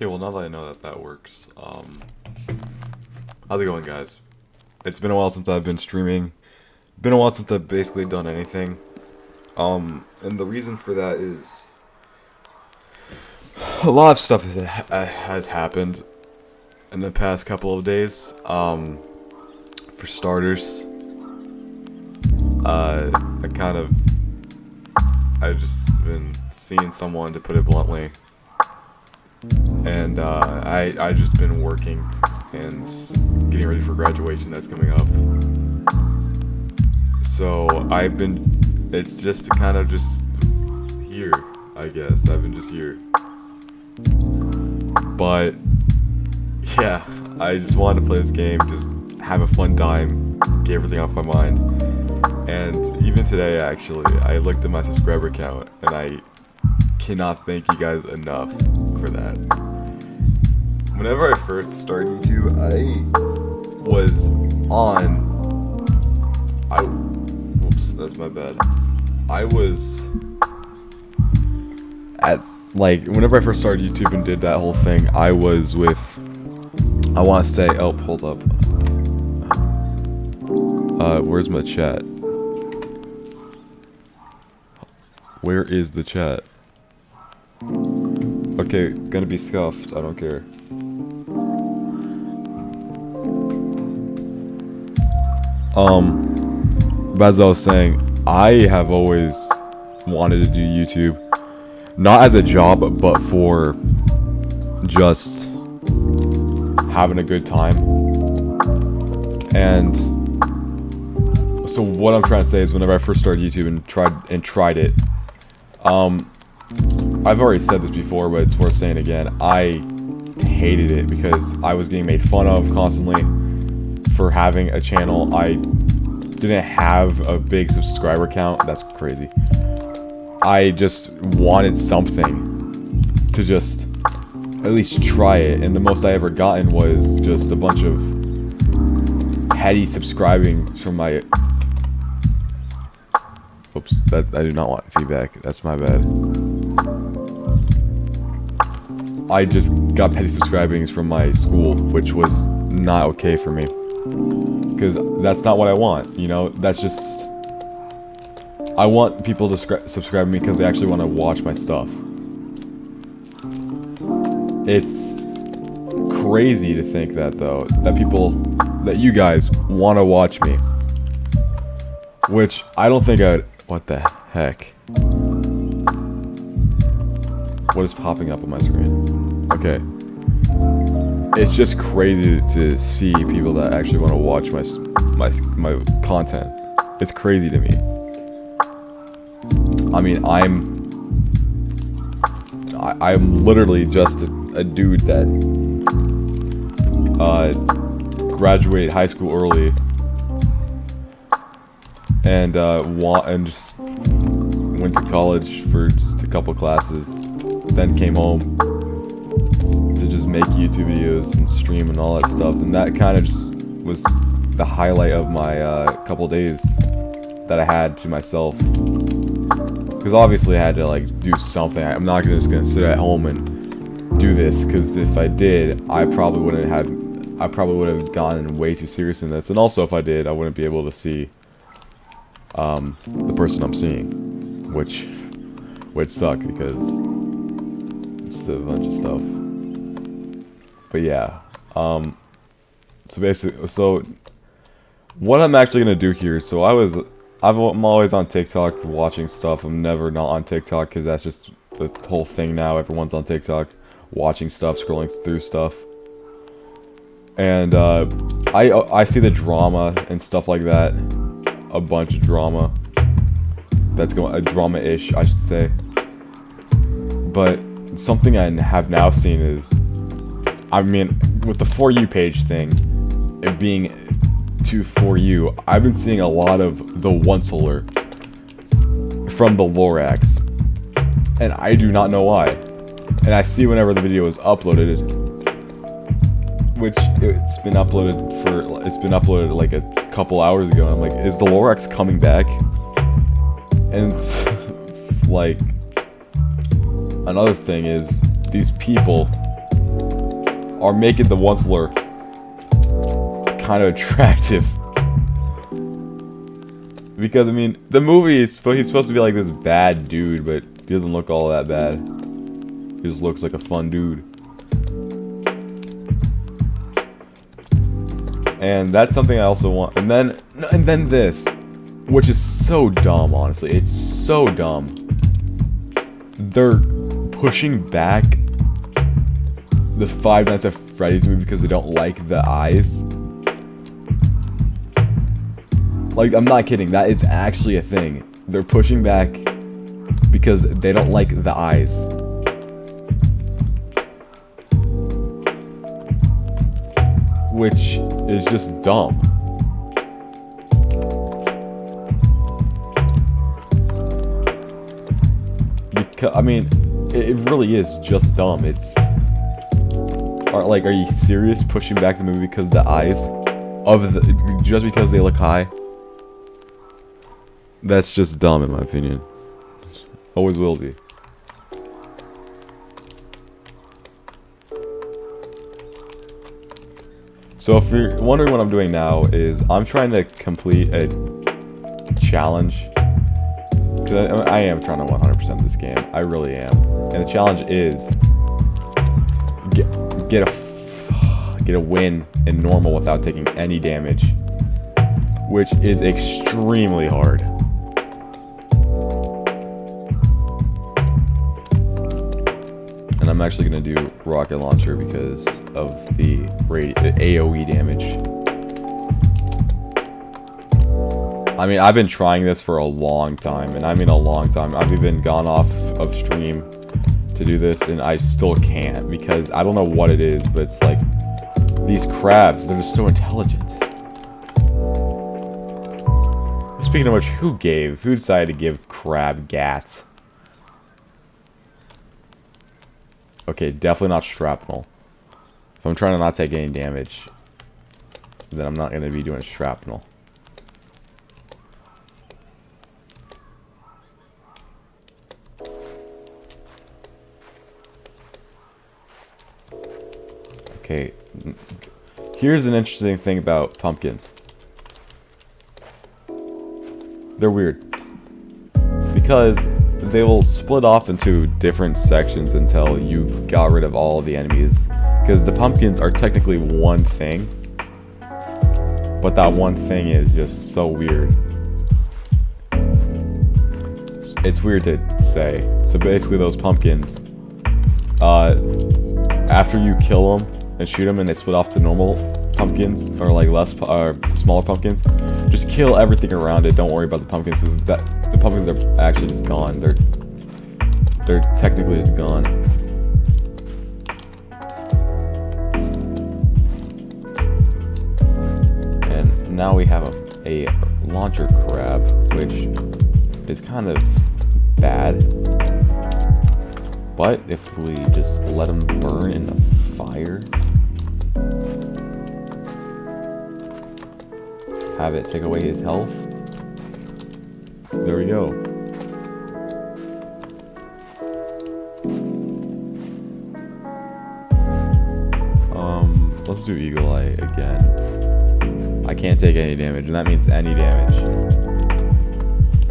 Okay, well now that I know that that works, how's it going, guys? It's been a while since I've been streaming. Been a while since I've basically done anything. And the reason for that is a lot of stuff has happened in the past couple of days. For starters, I kind of, I've just been seeing someone, to put it bluntly, and I just been working and getting ready for graduation that's coming up. So it's just kind of just here, I guess. I've been just here. But yeah, I just wanted to play this game, just have a fun time, get everything off my mind. And even today, actually, I looked at my subscriber count, and I cannot thank you guys enough for that. Whenever I first started YouTube, whoops, that's my bad. I was at, like, whenever I first started YouTube and did that whole thing, I was with, I want to say, oh, hold up. Where's my chat? Where is the chat? Okay, gonna be scuffed, I don't care. But as I was saying, I have always wanted to do YouTube, not as a job, but for just having a good time. And so what I'm trying to say is, whenever I first started YouTube and tried it, I've already said this before, but it's worth saying again. I hated it because I was getting made fun of constantly for having a channel. I didn't have a big subscriber count. That's crazy. I just wanted something to just at least try it, and the most I ever gotten was just a bunch of petty subscribing from my... Oops, that I do not want feedback. That's my bad. I just got petty subscribings from my school, which was not okay for me. Because that's not what I want, you know? That's just... I want people to subscribe to me because they actually want to watch my stuff. It's crazy to think that, though. That you guys want to watch me. Which, I don't think I'd... What the heck? What is popping up on my screen? Okay. It's just crazy to see people that actually want to watch my content. It's crazy to me. I mean, I'm literally just a dude that graduated high school early and just went to college for just a couple classes, then came home to just make YouTube videos and stream and all that stuff, and that kind of just was the highlight of my couple days that I had to myself. Because obviously I had to, like, do something. I'm not just gonna sit at home and do this, because if I did, I probably would have gotten way too serious in this. And also, if I did, I wouldn't be able to see the person I'm seeing, which would suck, because it's a bunch of stuff. But yeah, so basically, what I'm actually gonna do here, so I'm always on TikTok watching stuff. I'm never not on TikTok, because that's just the whole thing now. Everyone's on TikTok watching stuff, scrolling through stuff. And I see the drama and stuff like that. A bunch of drama. That's going, drama-ish, I should say. But something I have now seen is, I mean, with the For You page thing, it being to For You, I've been seeing a lot of the Onceler from the Lorax, and I do not know why. And I see whenever the video is uploaded, which it's been uploaded like a couple hours ago, and I'm like, is the Lorax coming back? And like, another thing is, these people are making the Onceler kind of attractive. Because, I mean, the movie, he's supposed to be like this bad dude, but he doesn't look all that bad. He just looks like a fun dude. And that's something I also want. And then this, which is so dumb, honestly. It's so dumb. They're pushing back the Five Nights at Freddy's movie because they don't like the eyes. Like, I'm not kidding. That is actually a thing. They're pushing back because they don't like the eyes. Which is just dumb. Because, I mean, it really is just dumb. It's... Are you serious pushing back the movie because of the eyes? Just because they look high? That's just dumb in my opinion. Always will be. So if you're wondering what I'm doing now is I'm trying to complete a challenge. Because I am trying to 100% this game. I really am. And the challenge is get a win in normal without taking any damage, which is extremely hard. And I'm actually going to do rocket launcher because of the AoE damage. I mean, I've been trying this for a long time, and I mean a long time. I've even gone off of stream to do this, and I still can't because I don't know what it is, but it's like these crabs, they're just so intelligent. Speaking of which, who decided to give crab gats? Okay, definitely not shrapnel. If I'm trying to not take any damage, then I'm not going to be doing shrapnel. Okay, here's an interesting thing about pumpkins. They're weird. Because they will split off into different sections until you got rid of all of the enemies. Because the pumpkins are technically one thing. But that one thing is just so weird. It's weird to say. So basically those pumpkins, after you kill them and shoot them and they split off to normal pumpkins, or like smaller pumpkins, just kill everything around it. Don't worry about the pumpkins. The pumpkins are actually just gone. They're technically just gone. And now we have a launcher crab, which is kind of bad. But if we just let him burn in the fire, have it take away his health, there we go. Let's do Eagle Eye again. I can't take any damage, and that means any damage.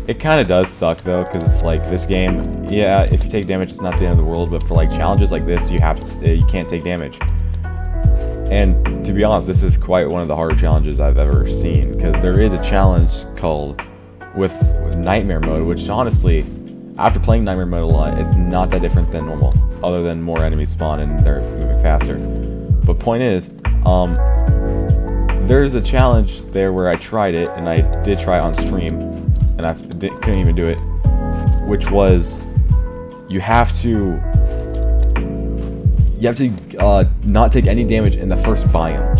It kind of does suck though, because like this game, yeah, if you take damage, it's not the end of the world. But for like challenges like this, you can't take damage. And to be honest, this is quite one of the harder challenges I've ever seen, because there is a challenge called with Nightmare Mode, which honestly, after playing Nightmare Mode a lot, it's not that different than normal, other than more enemies spawn and they're moving faster. But point is, there's a challenge there where I tried it, and I did try it on stream, and I couldn't even do it, which was you have to not take any damage in the first biome.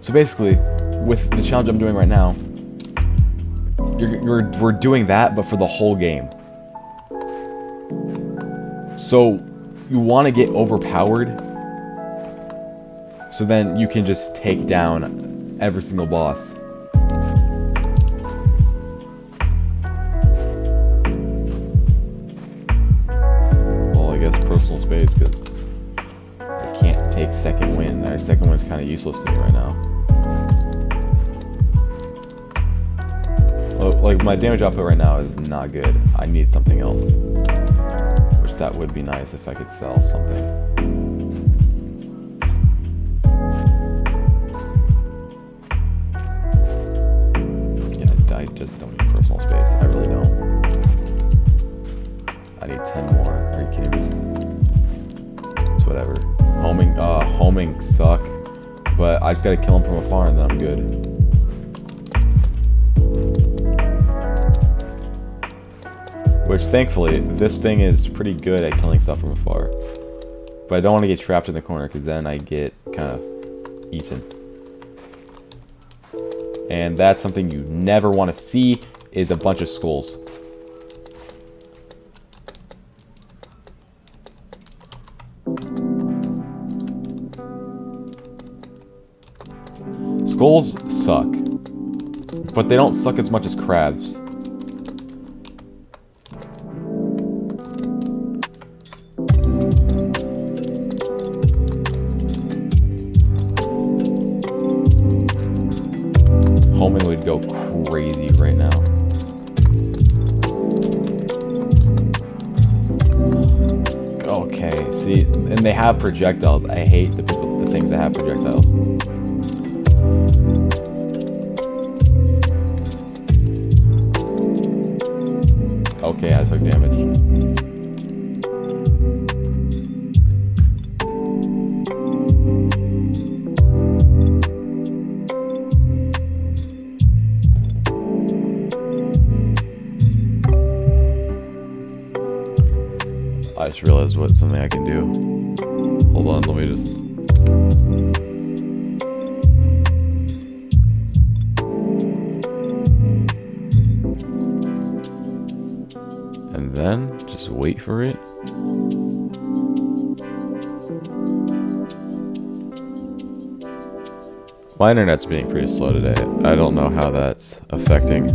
So basically, with the challenge I'm doing right now, we're doing that, but for the whole game. So you want to get overpowered, so then you can just take down every single boss. Well, I guess personal space, because I can't take like second wind. Our second wind's kind of useless to me right now. Well, like my damage output right now is not good. I need something else. Which that would be nice if I could sell something. Yeah, I just don't need personal space. I really don't. I need 10 more. Are you kidding me? It's whatever. Homing suck. But I just gotta kill him from afar and then I'm good. Which, thankfully, this thing is pretty good at killing stuff from afar. But I don't want to get trapped in the corner, because then I get kind of eaten. And that's something you never want to see, is a bunch of skulls. Skulls suck. But they don't suck as much as crabs. Homing would go crazy right now. Okay, see, and they have projectiles. I hate the things that have projectiles. Okay, I took damage. I just realized something I can do. Hold on, let me just... And then, just wait for it. My internet's being pretty slow today. I don't know how that's affecting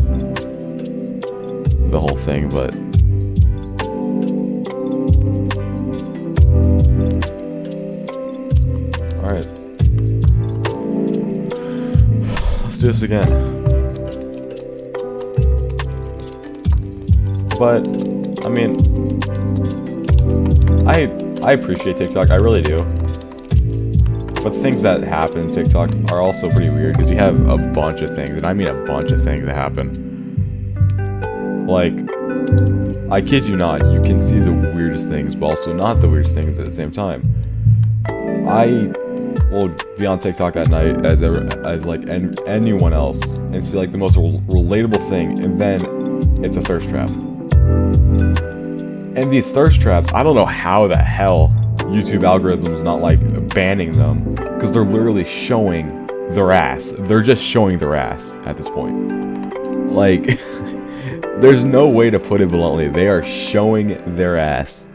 the whole thing, but... Alright. Let's do this again. But, I mean, I appreciate TikTok, I really do. But the things that happen in TikTok are also pretty weird, because you have a bunch of things, and I mean a bunch of things that happen. Like, I kid you not, you can see the weirdest things, but also not the weirdest things at the same time. I will be on TikTok at night as like anyone else, and see like the most relatable thing, and then it's a thirst trap. And these thirst traps, I don't know how the hell YouTube algorithms not like banning them, because they're literally showing their ass. They're just showing their ass at this point. Like, there's no way to put it bluntly. They are showing their ass.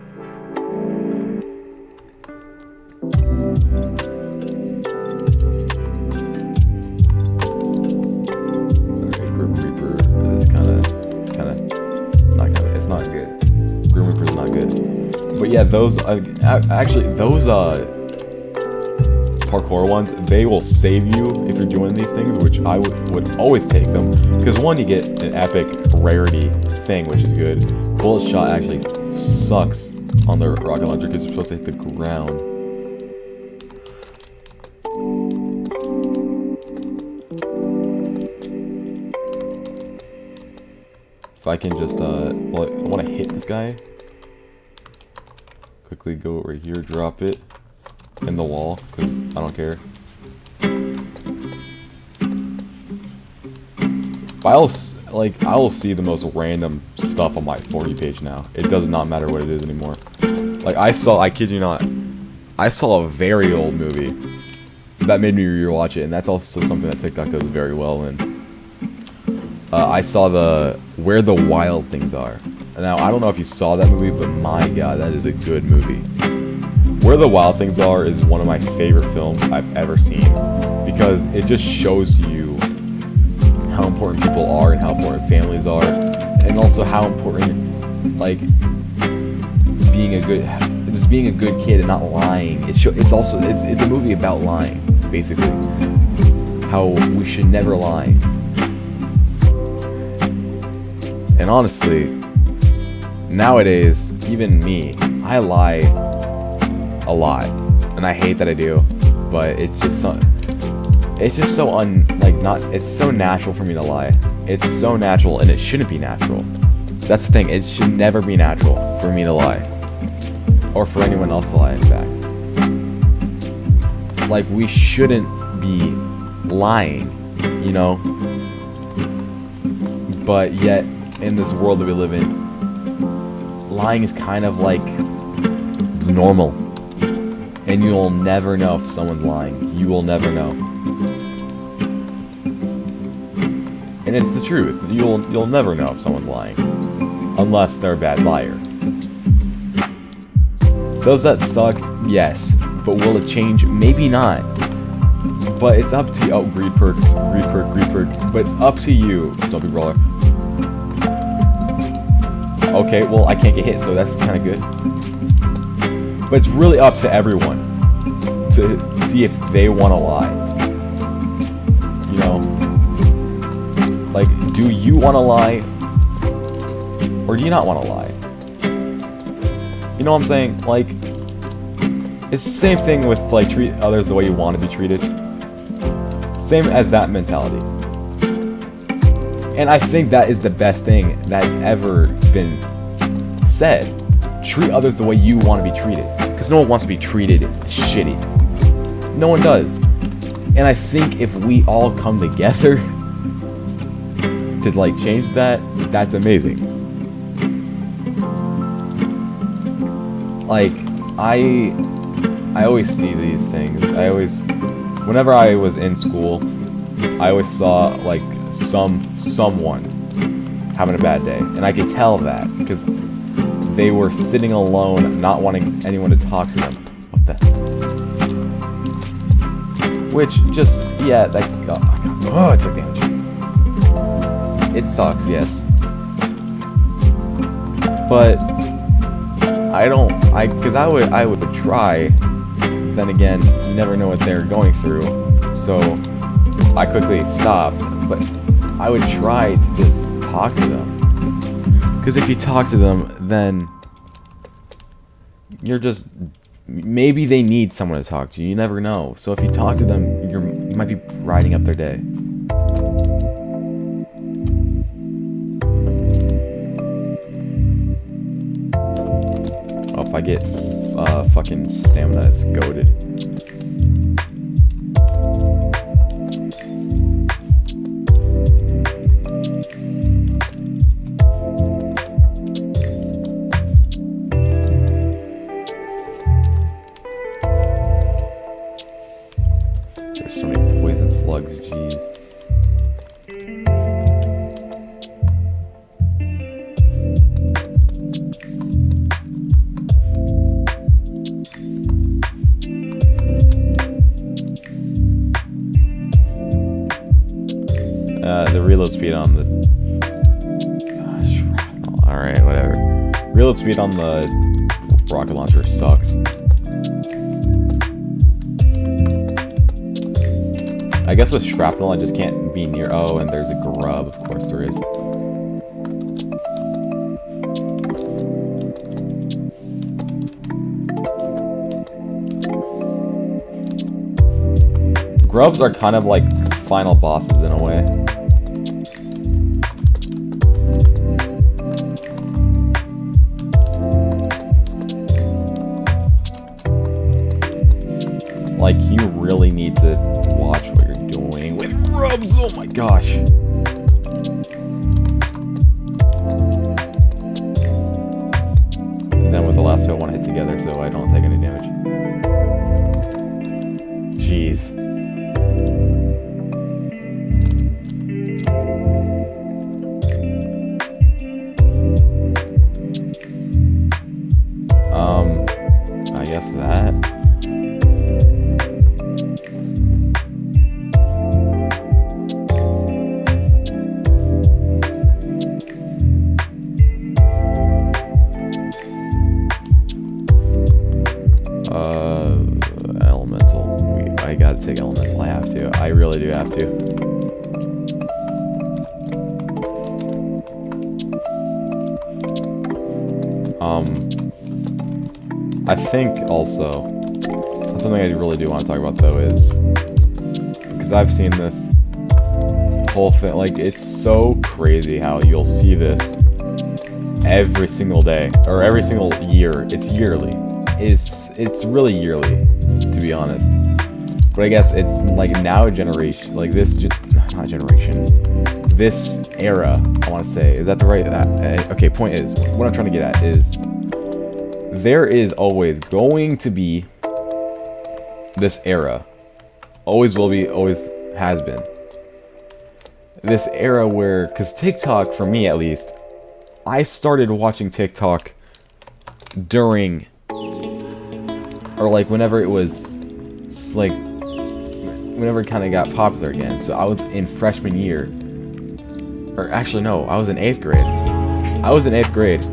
Alright, Grim Reaper is it's not good. Grim Reaper's not good. But yeah, those parkour ones, they will save you if you're doing these things, which I would always take them, because one, you get an epic rarity thing, which is good. Bullet shot actually sucks on the rocket launcher because you're supposed to hit the ground. If I can just well, I want to hit this guy. Quickly go right here, drop it in the wall, because I don't care. But I will see the most random stuff on my For You page now. It does not matter what it is anymore. Like I kid you not, I saw a very old movie that made me rewatch it, and that's also something that TikTok does very well in. I saw Where the Wild Things Are. Now, I don't know if you saw that movie, but my god, that is a good movie. Where the Wild Things Are is one of my favorite films I've ever seen, because it just shows you how important people are and how important families are, and also how important, like, just being a good kid and not lying. It's a movie about lying, basically. How we should never lie. And honestly, nowadays, even me, I lie a lot, and I hate that I do. But it's just so it's so natural for me to lie. It's so natural, and it shouldn't be natural. That's the thing. It should never be natural for me to lie, or for anyone else to lie. In fact, like, we shouldn't be lying, you know. But yet, in this world that we live in, lying is kind of like normal, and you'll never know if someone's lying. You will never know. And it's the truth. You'll never know if someone's lying, unless they're a bad liar. Does that suck? Yes. But will it change? Maybe not. But it's up to you. Oh, greed perks. But it's up to you, Stumpy Brawler. Okay, well, I can't get hit, so that's kind of good. But it's really up to everyone to see if they want to lie. You know? Like, do you want to lie? Or do you not want to lie? You know what I'm saying? Like, it's the same thing with, like, treat others the way you want to be treated. Same as that mentality. And I think that is the best thing that's ever been said. Treat others the way you want to be treated. Because no one wants to be treated shitty. No one does. And I think if we all come together to, like, change that, that's amazing. Like, I always see these things. Whenever I was in school, I always saw, like, someone having a bad day. And I could tell that because they were sitting alone, not wanting anyone to talk to them. What the? Which just, yeah, that oh, it took damage. It sucks, yes. But because I would try. Then again, you never know what they're going through. So I quickly stopped. But I would try to just talk to them. Because if you talk to them, then you're just... Maybe they need someone to talk to. You never know. So if you talk to them, you might be brightening up their day. Oh, if I get fucking stamina, it's goated. There's so many poison slugs, jeez. The reload speed on the shrapnel. Alright, whatever. Reload speed on the rocket launcher sucks. I guess with shrapnel I just can't be near... Oh, and there's a grub. Of course there is. Grubs are kind of like final bosses in a way. Like, you really need to watch what you're doing with grubs. Oh my gosh. And then with the last two I want to hit together so I don't take any damage. Jeez. I guess that. I think also, something I really do want to talk about though is, because I've seen this whole thing, like, it's so crazy how you'll see this every single day, or every single year. It's yearly. It's really yearly, to be honest. But I guess it's like now generation, like this, not generation, this era, I want to say, is that the right, okay, point is, what I'm trying to get at is, there is always going to be this era, always will be, always has been, this era where, because TikTok, for me at least, I started watching TikTok during, or like whenever it was, like, whenever it kind of got popular again. So I was in freshman year, or actually no, I was in 8th grade. I was in 8th grade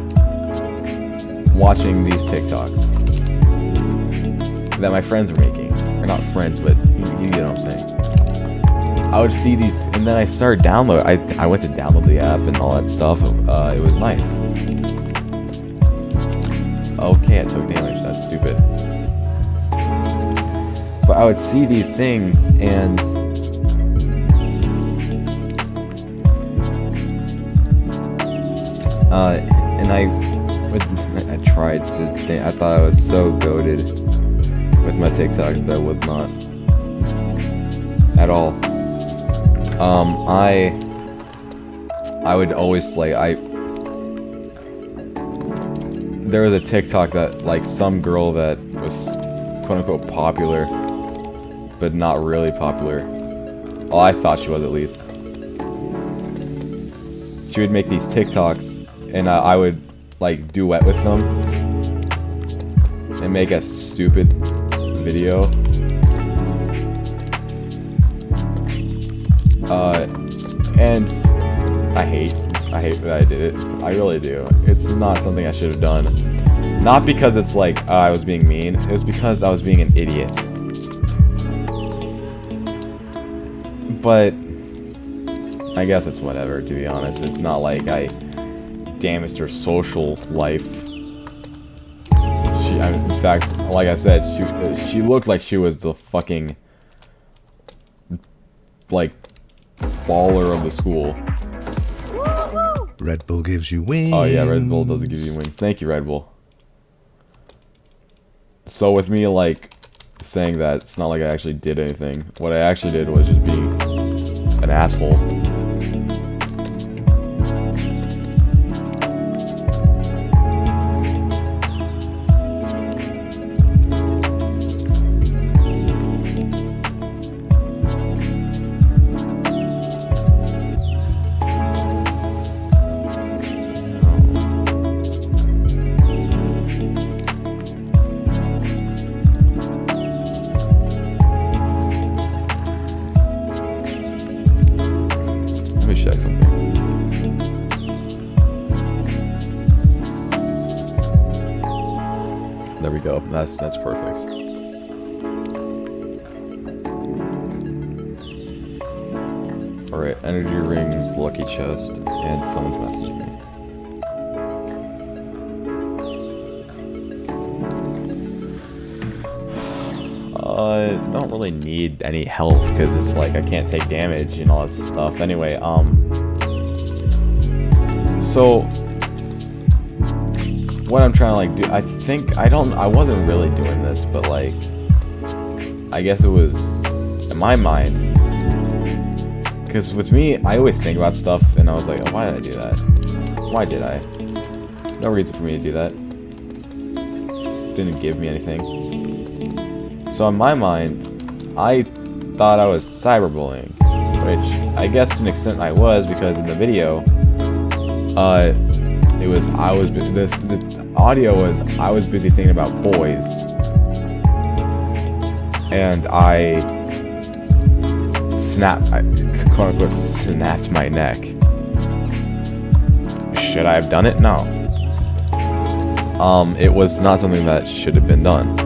watching these TikToks that my friends were making, or not friends, but you get what I'm saying. I would see these, and then I started download. I went to download the app and all that stuff. It was nice. Okay, I took damage. That's stupid. But I would see these things, and I tried to think. I thought I was so goated with my TikToks, but I was not at all. I would always, like, there was a TikTok that, like, some girl that was quote-unquote popular, but not really popular. Well, I thought she was, at least. She would make these TikToks, and I would, like, duet with them, and make a stupid video. And I hate that I did it. I really do. It's not something I should have done. Not because it's like I was being mean. It was because I was being an idiot. But I guess it's whatever, to be honest. It's not like I damaged her social life. In fact, like I said, she looked like she was the fucking, like, baller of the school. Red Bull gives you wings. Oh yeah, Red Bull does give you wings. Thank you, Red Bull. So with me, like, saying that, it's not like I actually did anything. What I actually did was just be an asshole. Check something. There we go. That's perfect. Alright, energy rings, lucky chest, and someone's messaging me. Don't really need any health because it's like I can't take damage and all that stuff. Anyway, so what I'm trying to, like, do, I think I wasn't really doing this, but, like, I guess it was in my mind, because with me, I always think about stuff and I was like, oh, why did I do that? Why did I? No reason for me to do that. Didn't give me anything. So in my mind, I thought I was cyberbullying, which I guess to an extent I was, because in the video, the audio was I was busy thinking about boys, and I quote unquote snapped my neck. Should I have done it? No. It was not something that should have been done.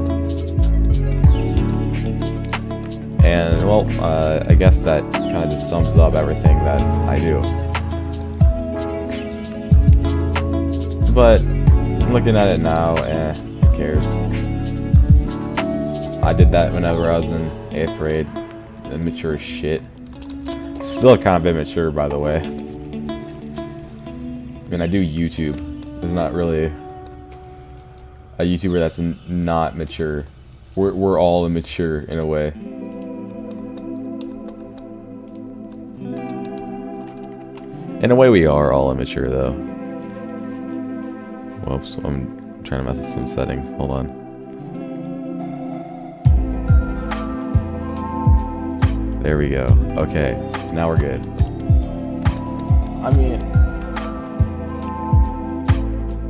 And, well, I guess that kind of just sums up everything that I do. But looking at it now, who cares? I did that whenever I was in 8th grade. Immature as shit. Still kind of immature, by the way. I mean, I do YouTube. It's not really a YouTuber that's not mature. We're all immature in a way. In a way, we are all immature, though. Whoops, I'm trying to mess with some settings. Hold on. There we go. Okay, now we're good. I mean,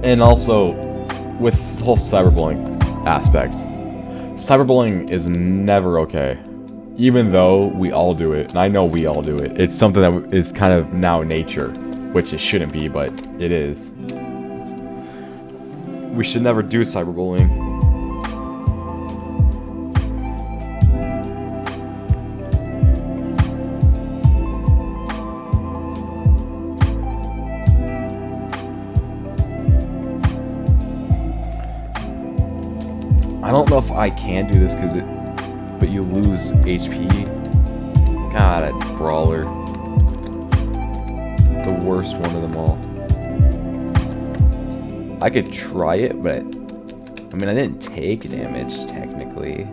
and also with the whole cyberbullying aspect, cyberbullying is never okay. Even though we all do it, and I know we all do it. It's something that is kind of now nature, which it shouldn't be, but it is. We should never do cyberbullying. I don't know if I can do this but you lose HP. God, that brawler. The worst one of them all. I could try it, but I mean, I didn't take damage, technically.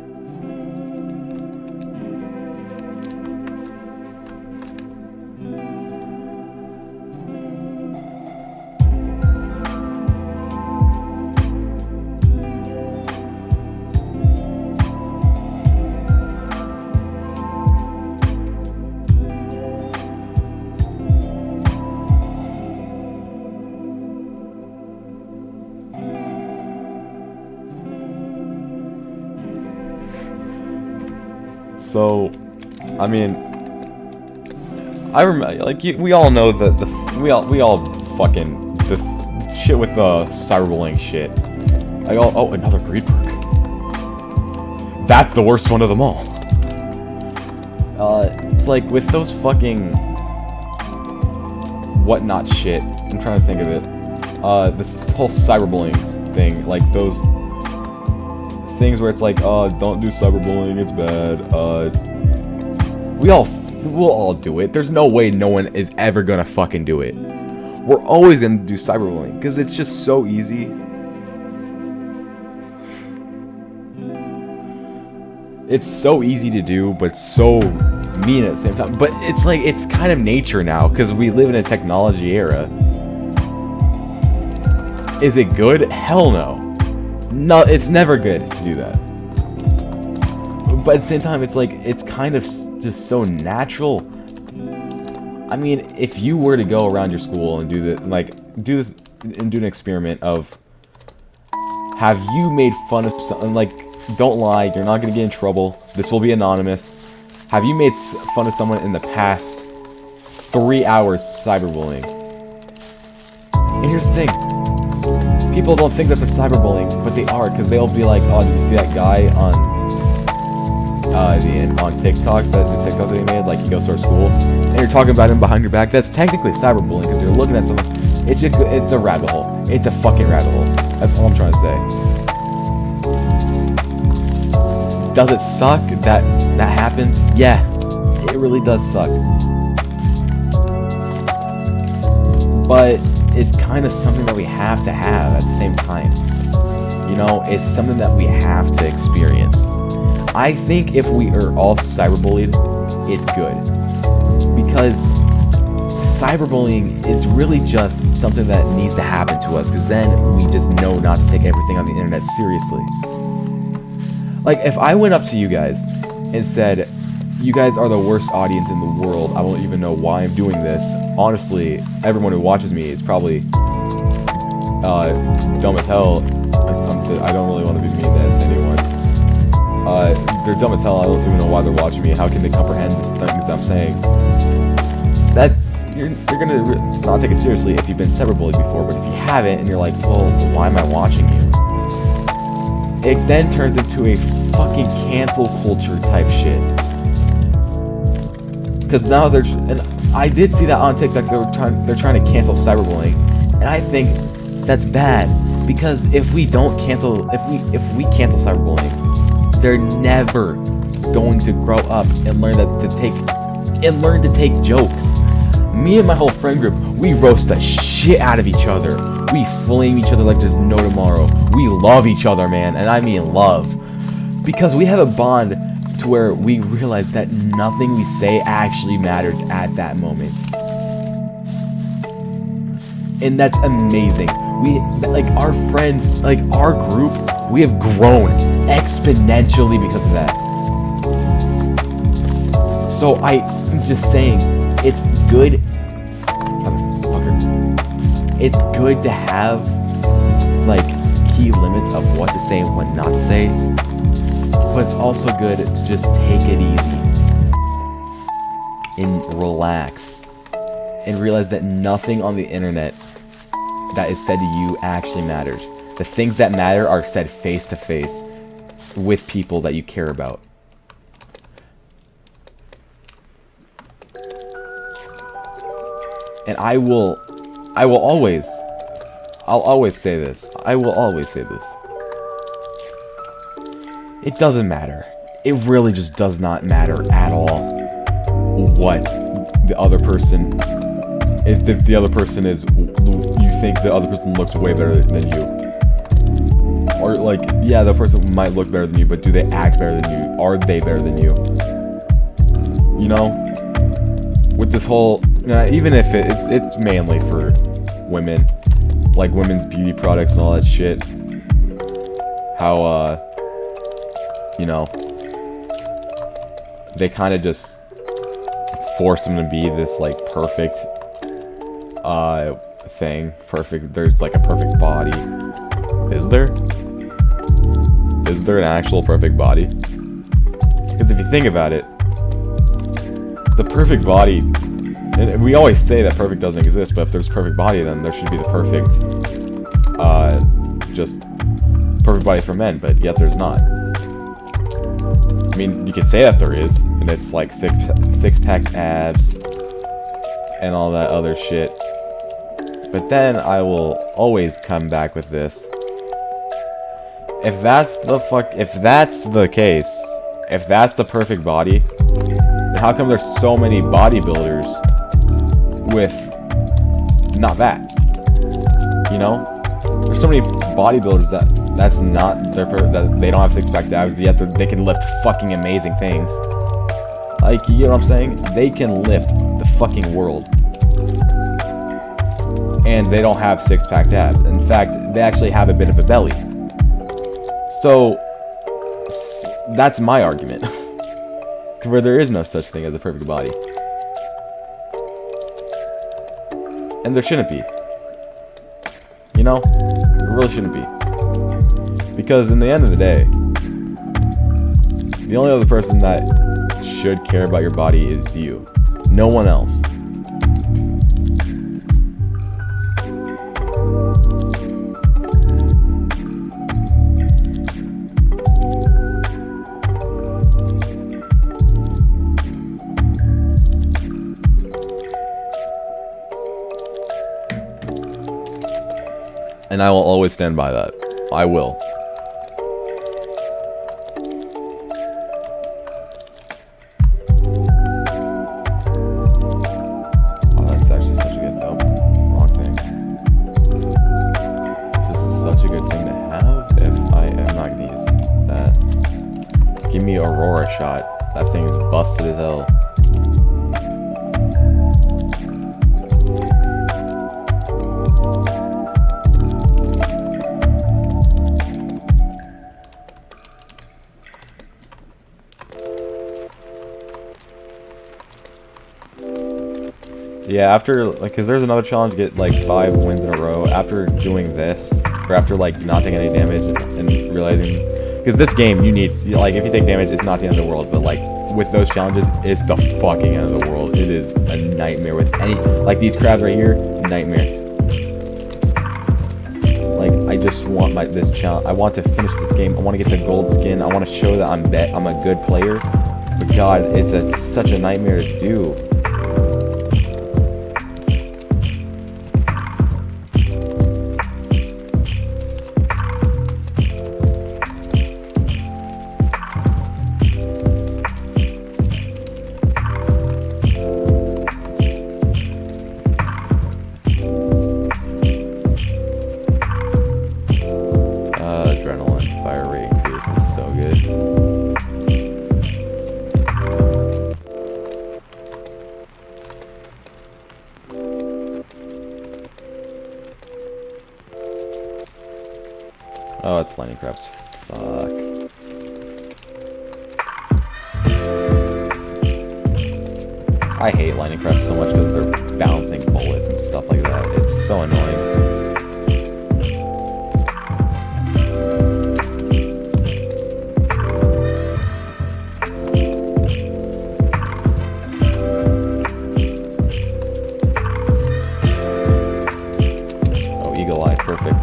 So, I mean, I remember, like, we all know that we all fucking the shit with cyberbullying shit. Like, oh, another greed perk. That's the worst one of them all. It's like with those fucking whatnot shit. I'm trying to think of it. This whole cyberbullying thing, like those things where it's like, don't do cyberbullying, it's bad. We'll all do it. There's no way no one is ever gonna fucking do it. We're always gonna do cyberbullying because it's just so easy. It's so easy to do, but so mean at the same time. But it's like, it's kind of nature now because we live in a technology era. Is it good? Hell no. No, it's never good to do that. But at the same time, it's like, it's kind of just so natural. I mean, if you were to go around your school and do an experiment of, have you made fun of something, like, don't lie, you're not going to get in trouble, this will be anonymous. Have you made fun of someone in the past 3 hours cyberbullying? And here's the thing. People don't think that's a cyberbullying, but they are, because they'll be like, oh, did you see that guy on TikTok, the TikTok that he made, like, he goes to our school, and you're talking about him behind your back? That's technically cyberbullying, because you're looking at someone. It's a rabbit hole. It's a fucking rabbit hole. That's all I'm trying to say. Does it suck that happens? Yeah, it really does suck. But it's kind of something that we have to have at the same time. You know, it's something that we have to experience. I think if we are all cyberbullied, it's good. Because cyberbullying is really just something that needs to happen to us, because then we just know not to take everything on the internet seriously. Like, if I went up to you guys and said, you guys are the worst audience in the world, I don't even know why I'm doing this. Honestly, everyone who watches me is probably dumb as hell. I don't really want to be mean to anyone. They're dumb as hell. I don't even know why they're watching me. How can they comprehend the things I'm saying? You're gonna not take it seriously if you've been cyberbullied before. But if you haven't, and you're like, well, why am I watching you? It then turns into a fucking cancel culture type shit. Because now and I did see that on TikTok. They're trying to cancel cyberbullying, and I think that's bad. Because if we cancel cyberbullying, they're never going to grow up and learn to take jokes. Me and my whole friend group, we roast the shit out of each other. We flame each other like there's no tomorrow. We love each other, man, and I mean love. Because we have a bond to where we realize that nothing we say actually mattered at that moment. And that's amazing. We, like, our friend, like, our group, we have grown exponentially because of that. So I'm just saying, it's good, motherfucker, it's good to have, like, key limits of what to say and what not to say, but it's also good to just take it easy and relax and realize that nothing on the internet that is said to you actually matters. The things that matter are said face to face with people that you care about. And I'll always say this. I will always say this. It doesn't matter. It really just does not matter at all what the other person, if the other person is, you think the other person looks way better than you. Or, like, yeah, the person might look better than you, but do they act better than you? Are they better than you? You know? With this whole, even if it's mainly for women, like women's beauty products and all that shit. How, you know, they kind of just force them to be this, like, perfect, thing. Perfect, there's, like, a perfect body. Is there? Is there an actual perfect body? Because if you think about it, the perfect body, and we always say that perfect doesn't exist, but if there's perfect body, then there should be the perfect, just perfect body for men, but yet there's not. I mean, you could say that there is, and it's like six-pack abs and all that other shit. But then I will always come back with this. If that's the case, if that's the perfect body, then how come there's so many bodybuilders with not that? You know? There's so many bodybuilders that they don't have six-pack abs, but yet they can lift fucking amazing things. Like, you know what I'm saying? They can lift the fucking world. And they don't have six-pack abs. In fact, they actually have a bit of a belly. So, that's my argument. Where there is no such thing as a perfect body. And there shouldn't be. You know? There really shouldn't be. Because in the end of the day, the only other person that should care about your body is you. No one else. And I will always stand by that. I will. Oh, that's actually such a good though. Wrong thing. This is such a good thing to have if I am not gonna use that. Give me Aurora shot. That thing is busted as hell. Yeah, after, like, because there's another challenge to get, like, 5 wins in a row. After doing this, or after, like, not taking any damage and realizing, because this game, you need, like, if you take damage, it's not the end of the world, but, like, with those challenges, it's the fucking end of the world. It is a nightmare with any, like, these crabs right here, nightmare. Like, I just want this challenge, I want to finish this game, I want to get the gold skin, I want to show that I'm a good player, but God, it's such a nightmare to do. Oh, it's lightning crabs. Fuck. I hate lightning crabs so much because they're bouncing bullets and stuff like that. It's so annoying. Oh, eagle eye, perfect.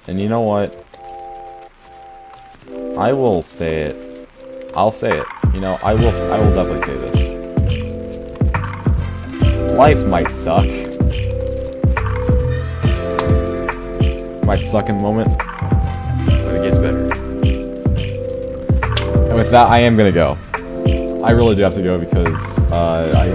And you know what? I will say it. I'll say it. You know, I will definitely say this. Life might suck. Might suck in the moment, but it gets better. And with that, I am gonna go. I really do have to go because I